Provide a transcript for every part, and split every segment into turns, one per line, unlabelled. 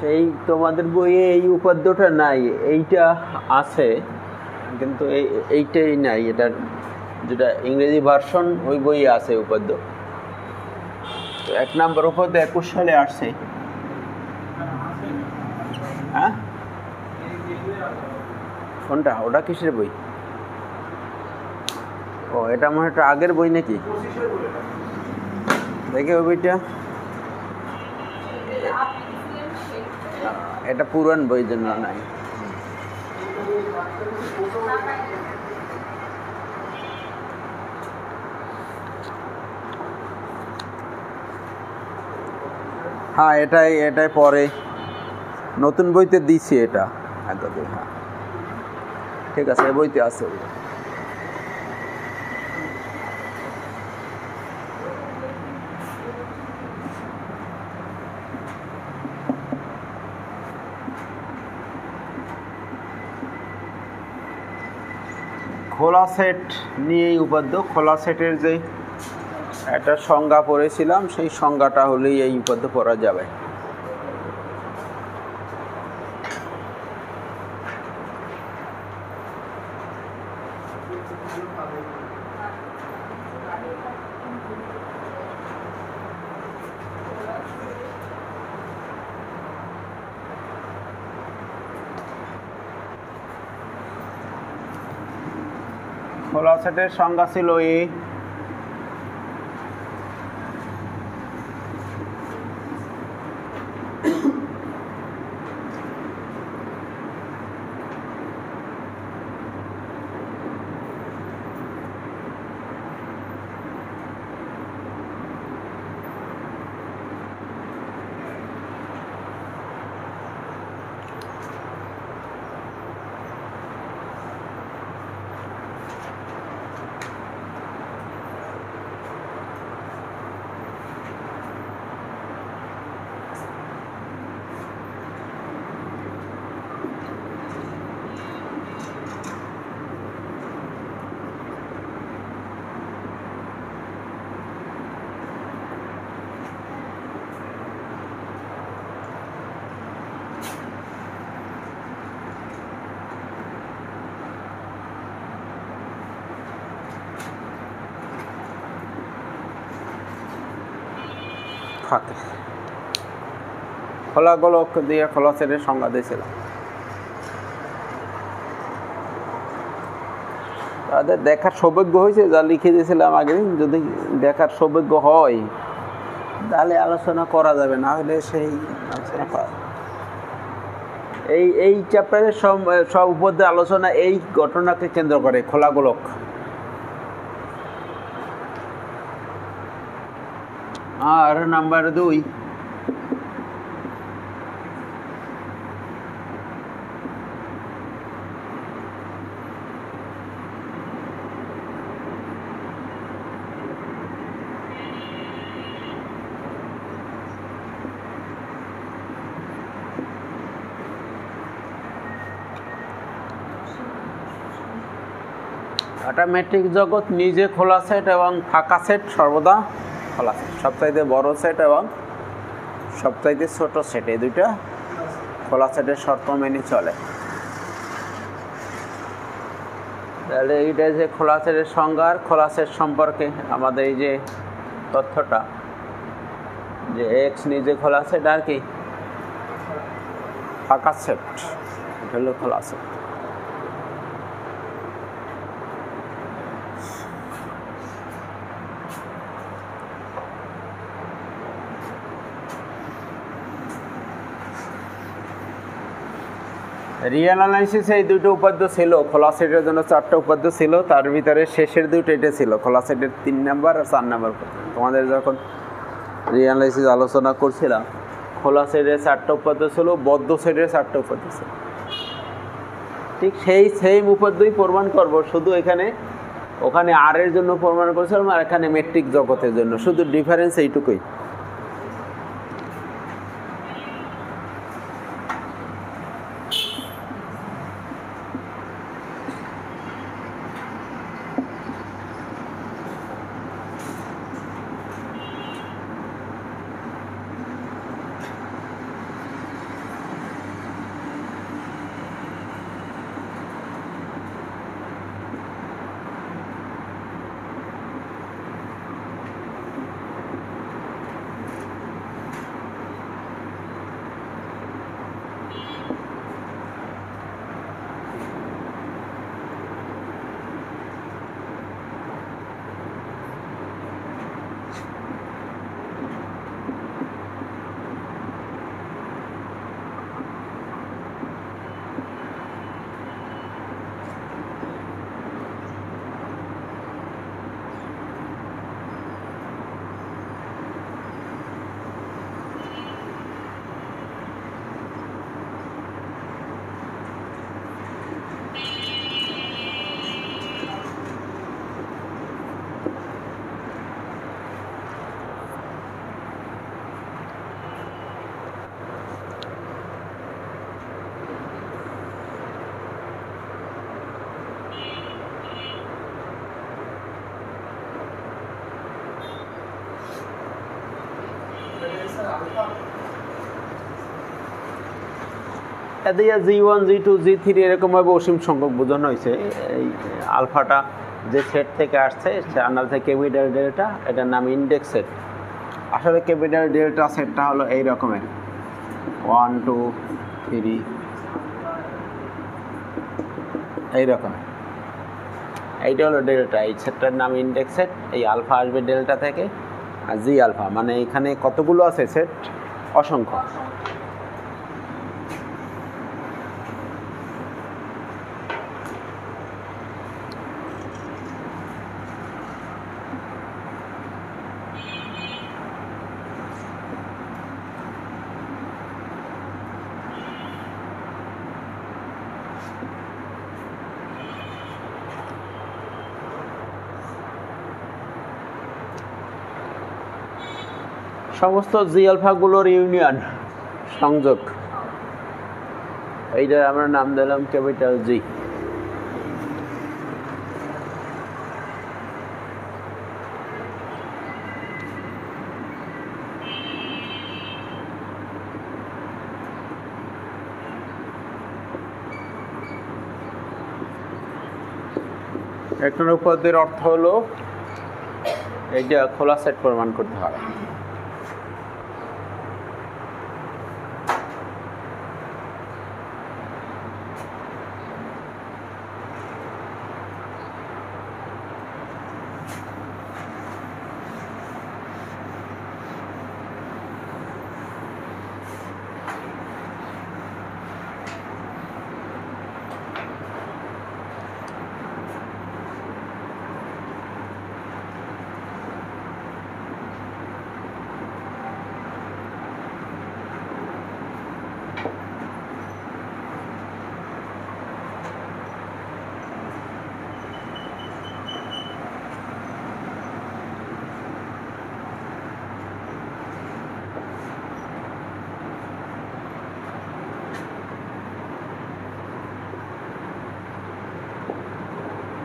সেই তোমাদের বইয়ে এই উপাদ্যটা নাই, এইটা আছে কিন্তু এইটাই নাই, এটা যেটা ইংরেজি ভার্সন ওই বইয়ে আছে উপাদ্য। তো 1 নম্বর উপাদ্য 21 সালে আসছে। হ্যাঁ, কোনটা? ওটা কিসের বই? ও, এটা মনে হয় একটা আগের বই নাকি? দেখে ওই বইটা, এটা পুরান বই জন্য নাই। হ্যাঁ, এটাই পরে নতুন বইতে দিছি এটা। হ্যাঁ, ঠিক আছে, এই বইতে আছে। খোলা সেট নিয়েই উপাদ্য। খোলা সেটের যে একটা সংজ্ঞা পড়েছিলাম, সেই সংজ্ঞাটা হলেই এই উপাদ্য পড়া যাবে। খোলা সেটের সংজ্ঞা ছিল এই, খোলা গোলক দিয়ে খোলা সেটের সংজ্ঞা দিয়েছিলাম। তাদের দেখার সৌভাগ্য হয়েছে যা লিখে দিয়েছিলাম আগে। যদি দেখার সৌভাগ্য হয় তাহলে আলোচনা করা যাবে, না হলে সেই আলোচনা করা। এই চ্যাপ্টারের সব উপদ্য আলোচনা এই ঘটনাকে কেন্দ্র করে, খোলা গোলক। আর নাম্বার 2, একটা ম্যাট্রিক্স জগৎ নিজে খোলা সেট এবং ফাঁকা সেট সর্বদা খোলা সেট। সবচাইতে বড় সেট এবং সবচাইতে ছোট সেট, এই দুইটা খোলা সেটের শর্ত মেনে চলে। তাহলে এইটা যে খোলা সেটের সংজ্ঞা আর খোলা সেট সম্পর্কে আমাদের এই যে তথ্যটা, যে এক্স নিজে খোলা সেট আর কি ফাঁকা সেট, এটা হলো খোলা সেট। রিঅ্যানালাইসিস এই দুটো উপাদ্য ছিল। খোলা সেটের জন্য 4টা উপাদ্য ছিল, তার ভিতরে শেষের দুটো এটা ছিল। খোলা সেটের 3 নাম্বার আর 4 নাম্বার। তোমাদের যখন রিঅ্যানালাইসিস আলোচনা করছিলাম, খোলা সেটের 4টা উপাদ্য ছিল, বদ্ধ সেটের 4টা উপাদ্য ছিল। ঠিক সেই সেম উপাদ্যই প্রমাণ করব, শুধু ওখানে আর এর জন্য প্রমাণ করেছিলাম আর এখানে মেট্রিক জগতের জন্য, শুধু ডিফারেন্স এইটুকুই। এদিকে G1 G2 G3 এরকমভাবে অসীম সংখ্যক বোঝানো হয়েছে। এই আলফাটা যে সেট থেকে আসছে জার্নাল থেকে ক্যাপিটাল ডেল্টা, এটার নাম ইন্ডেক্স সেট। আসলে ক্যাপিটাল ডেল্টা সেটটা হলো এই রকমের 1 2 3 এই রকমের। এইটা হলো ডেল্টা, এই সেটটার নাম ইন্ডেক্স সেট। এই আলফা আসবে ডেল্টা থেকে, আর জি আলফা মানে এখানে কতগুলো আছে সেট? অসংখ্য। সমস্ত জি আলফাগুলোর ইউনিয়ন সংযোগ, এইটা আমরা নাম দিলাম ক্যাপিটাল জি। একটা উপাদ্যের অর্থ হলো এইটা খোলা সেট প্রমাণ করতে হবে।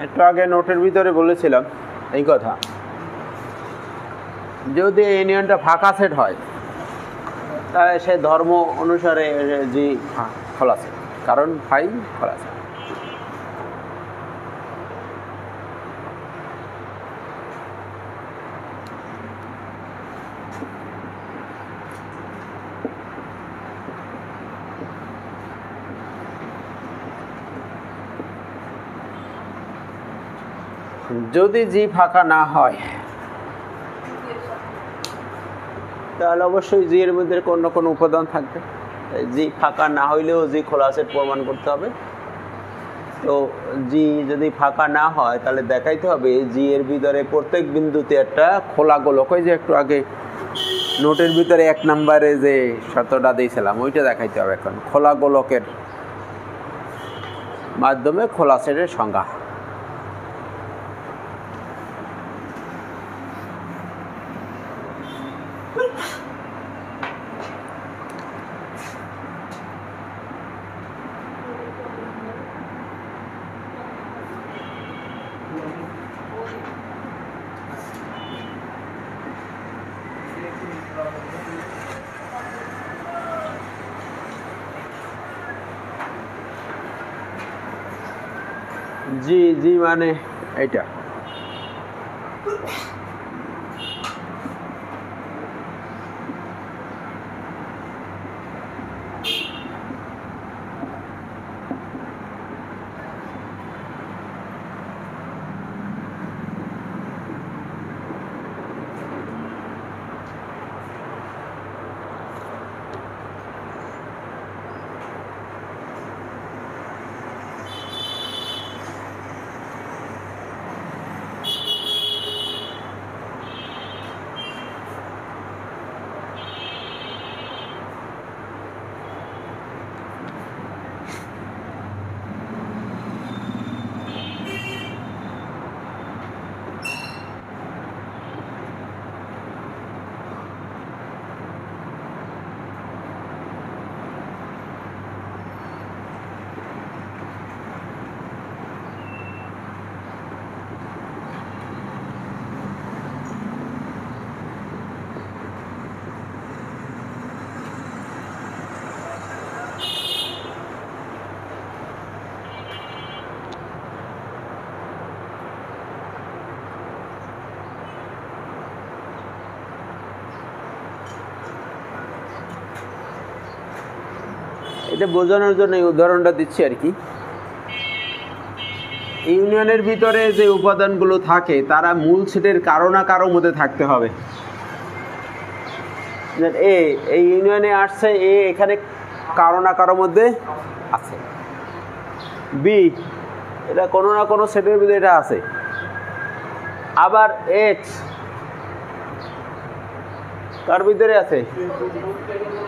একটু আগে নোটের ভিতরে বলেছিলাম এই কথা, যদি ইউনিয়নটা ফাঁকা সেট হয় তাহলে সে ধর্ম অনুসারে জি খোলা সেট, কারণ ফাই খোলা সেট। যদি জি ফাঁকা না হয় তাহলে অবশ্যই জি এর মধ্যে কোনো উপাদান থাকবে। জি ফাঁকা না হইলেও জি খোলা সেট প্রমাণ করতে হবে। তো জি যদি ফাঁকা না হয় তাহলে দেখাইতে হবে জি এর ভিতরে প্রত্যেক বিন্দুতে একটা খোলা গোলক, ওই যে একটু আগে নোটের ভিতরে 1 নম্বরে যে শর্তটা দিয়েছিলাম ওইটা দেখাইতে হবে। এখন খোলা গোলকের মাধ্যমে খোলা সেটের সংজ্ঞা। জি জি মানে এইটা এটা বোঝানোর জন্য এই উদাহরণটা দিচ্ছি আর কি। ইউনিয়নের ভিতরে যে উপাদানগুলো থাকে তারা মূল সেটের কারো না কারো মধ্যে থাকতে হবে। এই ইউনিয়নে আসছে এ, এখানে কারো না কারো মধ্যে আছে। বি, এটা কোনো না কোনো সেটের ভিতরে এটা আছে। আবার এক্স কার ভিতরে আছে?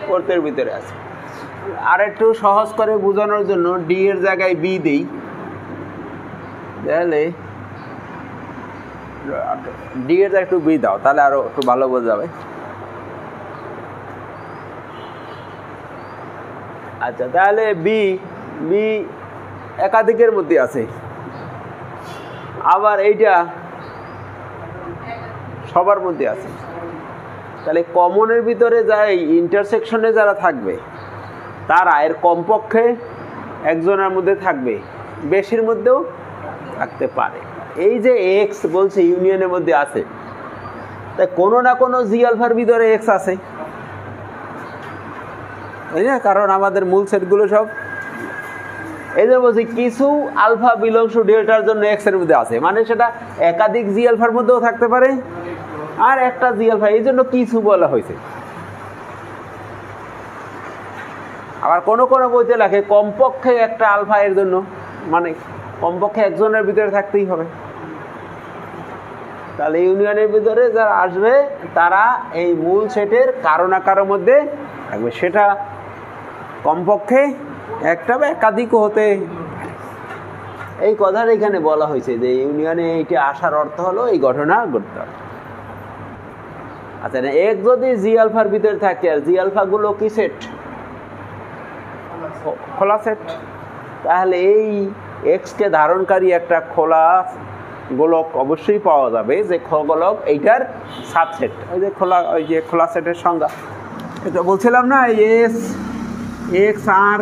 ফোর্থের ভিতরে আছে। আর একটু সহজ করে বোঝানোর জন্য ডি এর জায়গায় বি দেই, তাহলে ডি এর জায়গায় একটু বি দাও, তাহলে আরো একটু ভালো বোঝা যাবে। আচ্ছা, তাহলে বি বি একাধিকের মধ্যে আছে। আবার এইটা সবার মধ্যে আছে। তাহলে কমনের ভিতরে যাই ইন্টারসেকশনে যারা থাকবে তারা এর কমপক্ষে একজনের মধ্যে থাকবে, বেশির মধ্যেও থাকতে পারে। এই যে এক্স বলছে ইউনিয়নের মধ্যে আছে, তাই কোনো না কোনো জি আলফার ভিতরে এক্স আছে, তাই না? কারণ আমাদের মূল সেটগুলো সব এই যে বলছি কিছু আলফা বিলংস টু ডেল্টার জন্য এক্স এর মধ্যে আছে, মানে সেটা একাধিক জি আলফার মধ্যেও থাকতে পারে আর একটা জি আলফা, এই জন্য কিছু বলা হয়েছে। আবার কোনো কোনো বইতে লেখে কমপক্ষে একটা আলফা এর জন্য, মানে কমপক্ষে একজনের ভিতরে থাকতেই হবে। তাহলে ইউনিয়নের ভিতরে যারা আসবে তারা এই মূল সেটের কারো না কারোর মধ্যে থাকবে, সেটা কমপক্ষে একটা বা একাধিক হতে। এই কথাটা এখানে বলা হয়েছে যে ইউনিয়নে এইটা আসার অর্থ হলো এই ঘটনা ঘটতে হবে। আচ্ছা, এক যদি জি আলফার ভিতরে থাকে, আর জি আলফা গুলো কি সেট? খোলা সেট। তাহলে এই এক্স কে ধারণকারী একটা খোলা গোলক অবশ্যই পাওয়া যাবে, যে গোলক এইটার সাবসেট। ওই যে খোলা সেটের সংজ্ঞা এটা বলছিলাম না, এস এক্স আর,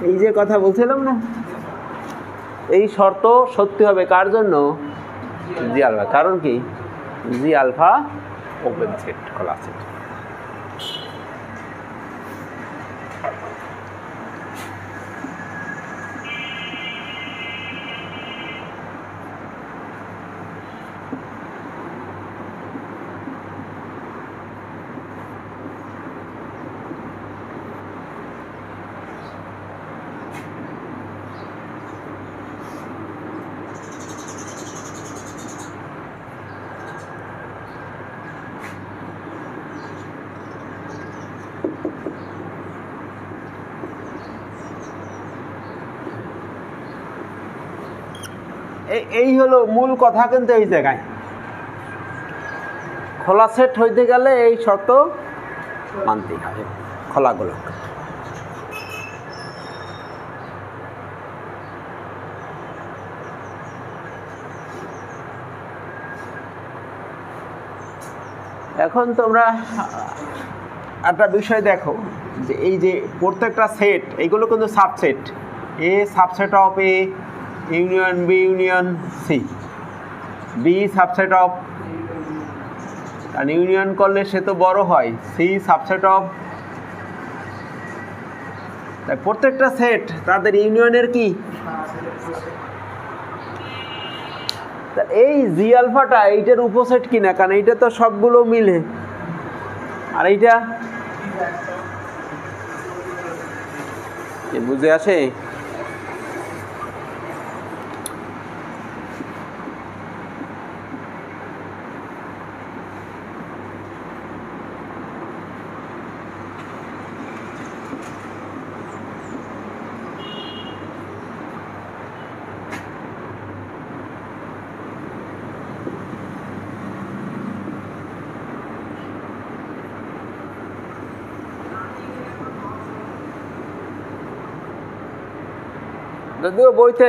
এই যে কথা বলছিলাম না, এই শর্ত সত্যি হবে কার জন্য? জি আলফা। কারণ কি? জি আলফা ওপেন সেট, খোলা সেট। এই হলো মূল কথা। কিন্তু এই জায়গায় খোলা সেট হইতে গেলে এই শর্ত মানতেই হবে, খোলা গোলক। এখন তোমরা একটা বিষয় দেখো যে এই যে প্রত্যেকটা সেট, এইগুলো কিন্তু subset. A subset of A union B union C, B subset of, আর ইউনিয়ন করলে সে তো বড় হয়, সি সাবসেট অফ। তাই প্রত্যেকটা সেট তাদের ইউনিয়নের কি, এই জি আলফাটা এইটার উপসেট কিনা, কারণ এইটা তো সবগুলো মিলে, আর এইটা বুঝে আসে। যদিও বইতে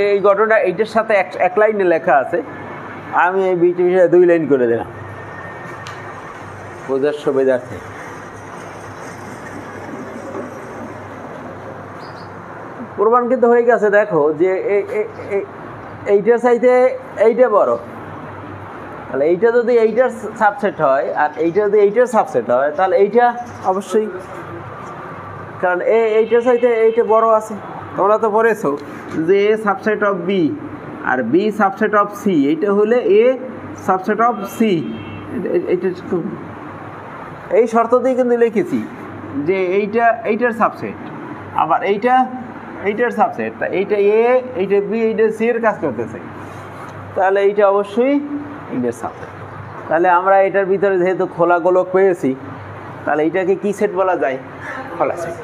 এই ঘটনা এইটার সাথে এক লাইনে লেখা আছে, আমি এই বিষয়ে 2 লাইন করে দিলাম বোঝার সুবিধার্থে। প্রমাণিত হয়ে গেছে। দেখো যে এইটার চাইতে এইটা বড়, তাহলে এইটা যদি এইটার সাবসেট হয় আর এইটা যদি এইটার সাবসেট হয়, তাহলে এইটা অবশ্যই কারণ এইটা চাইতে এইটা বড় আছে। তোমরা তো পড়েছো যে এ সাবসেট অফ বি আর বি সাবসেট অফ সি, এইটা হলে এ সাবসেট অফ সি। এইটা এই শর্ত দিয়ে কিন্তু লিখেছি যে এইটার সাবসেট, আবার এইটার সাবসেট, তা এইটা এ, এইটা বি, এইটা সি এর কাজ করতেছে, তাহলে এইটা অবশ্যই এইটার সাবসেট। তাহলে আমরা এটার ভিতরে যেহেতু খোলা গোলক পেয়েছি, তাহলে এইটাকে কি সেট বলা যায়? খোলা সেট।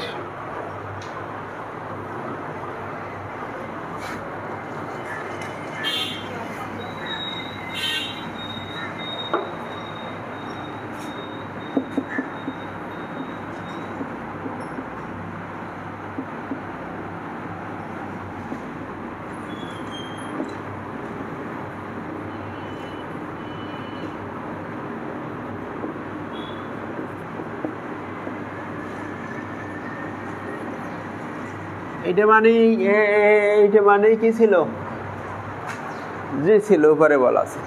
এইটা মানেই কি ছিল? জি ছিল, উপরে বলা আছে।